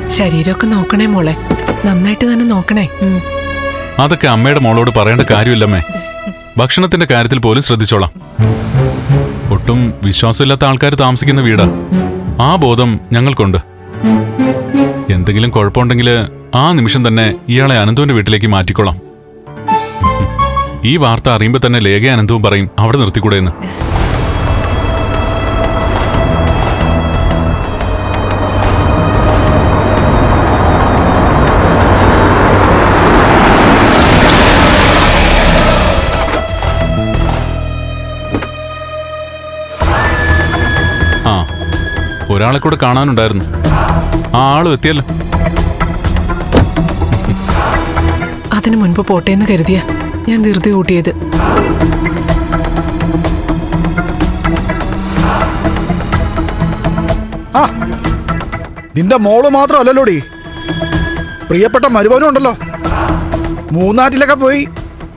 ശരീരമൊക്കെ നോക്കണേ മോളെ, നന്നായിട്ട് തന്നെ നോക്കണേ. അതൊക്കെ അമ്മയുടെ മോളോട് പറയേണ്ട കാര്യമില്ലമ്മേ. ഭക്ഷണത്തിന്റെ കാര്യത്തിൽ പോലും ശ്രദ്ധിച്ചോളാം. ഒട്ടും വിശ്വാസമില്ലാത്ത ആൾക്കാർ താമസിക്കുന്ന വീടാ. ആ ബോധം ഞങ്ങൾക്കുണ്ട്. എന്തെങ്കിലും കുഴപ്പമുണ്ടെങ്കിൽ ആ നിമിഷം തന്നെ ഇയാളെ അനന്തുവിന്റെ വീട്ടിലേക്ക് മാറ്റിക്കോളാം. ഈ വാർത്ത അറിയുമ്പോൾ തന്നെ ലേഖ അനന്തവും പറയും അവിടെ നിർത്തിക്കൂടെയെന്ന്. ആ, ഒരാളെ കൂടെ കാണാനുണ്ടായിരുന്നു. ആ ആളും എത്തിയല്ലോ. അതിനു മുൻപ് പോട്ടേന്ന് കരുതിയ ഞാൻ ധൃതി കൂട്ടിയത്. ആ, നിന്റെ മോള് മാത്രമല്ലല്ലോടി, പ്രിയപ്പെട്ട മരുമോനും ഉണ്ടല്ലോ. മൂന്നാറ്റിലൊക്കെ പോയി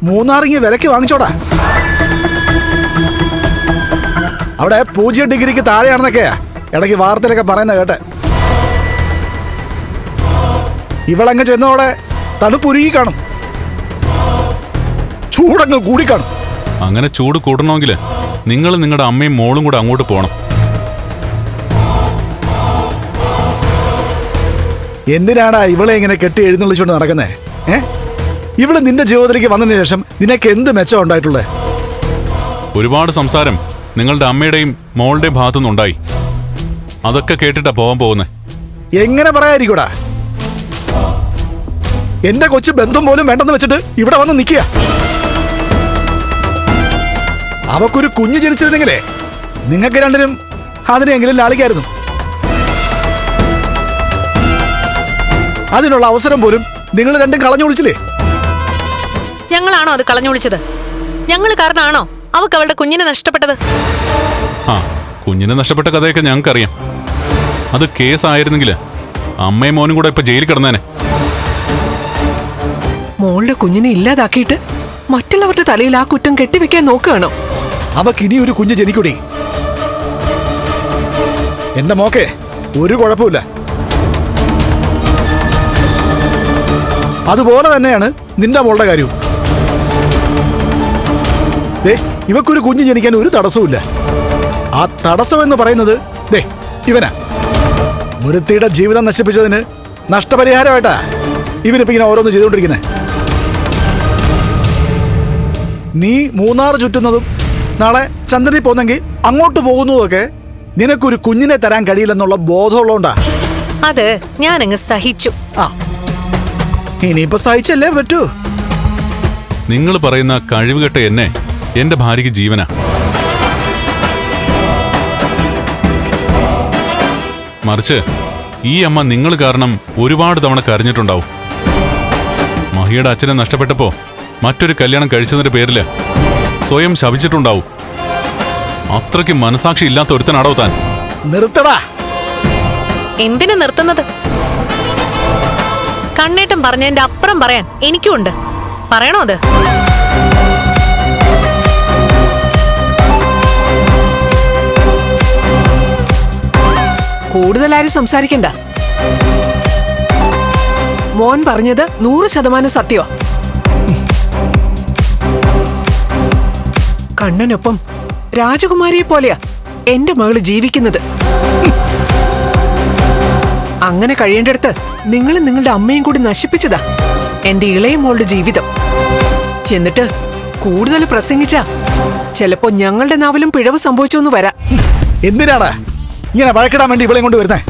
മൂന്നാറിങ്ങി വിലക്ക് വാങ്ങിച്ചോടാ. അവിടെ 0 ഡിഗ്രിക്ക് താഴെയാണെന്നൊക്കെയാ ഇടയ്ക്ക് വാർത്തയിലൊക്കെ പറയുന്ന കേട്ടെ. ഇവളങ്ങ് ചെന്നതോടെ തണുപ്പുരുകി കാണും, ചൂടങ്ങ് കൂടിക്കാണും. അങ്ങനെ ചൂട് കൂട്ടണമെങ്കിൽ നിങ്ങൾ നിങ്ങളുടെ അമ്മയും മോളും കൂടെ അങ്ങോട്ട് പോകണം. എന്തിനാടാ ഇവളെ ഇങ്ങനെ കെട്ടി എഴുന്നള്ളിച്ചുകൊണ്ട് നടക്കുന്നേ? ഇവള് നിന്റെ ജീവിതത്തിലേക്ക് വന്നതിന് ശേഷം നിനക്ക് എന്ത് മെച്ചം ഉണ്ടായിട്ടുള്ളത്? ഒരുപാട് സംസാരം നിങ്ങളുടെ അമ്മയുടെയും മോളുടെയും ഭാഗത്തുനിന്നുണ്ടായി. അതൊക്കെ കേട്ടിട്ടാ പോവാൻ പോകുന്നത്. എങ്ങനെ പറയാതിരിക്കൂടാ? എന്റെ കൊച്ചു ബന്ധം പോലും വേണ്ടെന്ന് വെച്ചിട്ട് ഇവിടെ വന്ന് നിൽക്കുക. അവക്കൊരു കുഞ്ഞ് ജനിച്ചിരുന്നെങ്കിലേ നിങ്ങൾക്ക് രണ്ടിനും അതിനെങ്കിലും ലാളിക്കായിരുന്നു. അതിനുള്ള അവസരം പോലും നിങ്ങൾ രണ്ടും കളഞ്ഞു വിളിച്ചില്ലേ? ഞങ്ങളാണോ അത് കളഞ്ഞു വിളിച്ചത്? ഞങ്ങൾ കാരണമാണോ അവക്ക് അവളുടെ കുഞ്ഞിനെ നഷ്ടപ്പെട്ടത്? ആ, കുഞ്ഞിനെ നഷ്ടപ്പെട്ട കഥയൊക്കെ ഞങ്ങൾക്കറിയാം. അത് കേസായിരുന്നെങ്കിൽ അമ്മയും മോനും കൂടെ ഇപ്പൊ ജയിലിൽ കിടന്നേനെ. മോളുടെ കുഞ്ഞിനെ ഇല്ലാതാക്കിയിട്ട് മറ്റുള്ളവരുടെ തലയിൽ ആ കുറ്റം കെട്ടിവെക്കാൻ നോക്കുകയാണോ? അവക്ക് ഇനി ഒരു കുഞ്ഞ് ജനിക്കൂടി. എന്റെ മോക്കെ ഒരു കുഴപ്പമില്ല. അതുപോലെ തന്നെയാണ് നിന്റെ മോളുടെ കാര്യവും. ഇവക്കൊരു കുഞ്ഞ് ജനിക്കാൻ ഒരു തടസ്സവുമില്ല. ആ തടസ്സം എന്ന് പറയുന്നത് ഇവനാ. മുരുത്തിയുടെ ജീവിതം നശിപ്പിച്ചതിന് നഷ്ടപരിഹാരമായിട്ടാ ഇവനിപ്പോ ഇങ്ങനെ ഓരോന്ന് ചെയ്തുകൊണ്ടിരിക്കുന്നത്. നീ മൂന്നാർ ചുറ്റുന്നതും നാളെ ചന്ദ്രനിൽ പോന്നെങ്കിൽ അങ്ങോട്ട് പോകുന്നതൊക്കെ നിനക്കൊരു കുഞ്ഞിനെ തരാൻ കഴിയില്ലെന്നുള്ള ബോധമുള്ളതുകൊണ്ടാ. അത് ഞാനങ്ങ് സഹിച്ചു. ആ, ഇനിയിപ്പോ സഹിച്ചല്ലേ പറ്റൂ. നിങ്ങൾ പറയുന്ന കഴിവുകെട്ട എന്നെ എന്റെ ഭാര്യയ്ക്ക് ജീവനാ. മറിച്ച് ഈ അമ്മ നിങ്ങൾ കാരണം ഒരുപാട് തവണ കരഞ്ഞിട്ടുണ്ടാവും. മഹിയുടെ അച്ഛനെ നഷ്ടപ്പെട്ടപ്പോ മറ്റൊരു കല്യാണം കഴിച്ചതിന്റെ പേരില് സ്വയം ശപിച്ചിട്ടുണ്ടാവും. അത്രയ്ക്ക് മനസാക്ഷി ഇല്ലാത്ത ഒരുത്തനാടോ താൻ. നിർത്തടാ. എന്തിനു നിർത്തുന്നത്? കണ്ണേട്ടം പറഞ്ഞതിന്റെ അപ്പുറം പറയാൻ എനിക്കുണ്ട്. പറയണോ അത്? കൂടുതലാരും സംസാരിക്കണ്ട. മോൻ പറഞ്ഞത് 100% സത്യമാ. കണ്ണനൊപ്പം രാജകുമാരിയെ പോലെയാ എന്റെ മകള് ജീവിക്കുന്നത്. അങ്ങനെ കഴിയേണ്ടടുത്ത് നിങ്ങളും നിങ്ങളുടെ അമ്മയും കൂടി നശിപ്പിച്ചതാ എന്റെ ഇളയ മോളുടെ ജീവിതം. എന്നിട്ട് കൂടുതൽ പ്രസംഗിച്ചാ ചിലപ്പോ ഞങ്ങളുടെ നാവിലും പിഴവ് സംഭവിച്ചൊന്നു വരാം. എന്തിനാണ് ഇങ്ങനെ വഴക്കിടാൻ വേണ്ടി ഇവളെ കൊണ്ട് വരുന്നേ?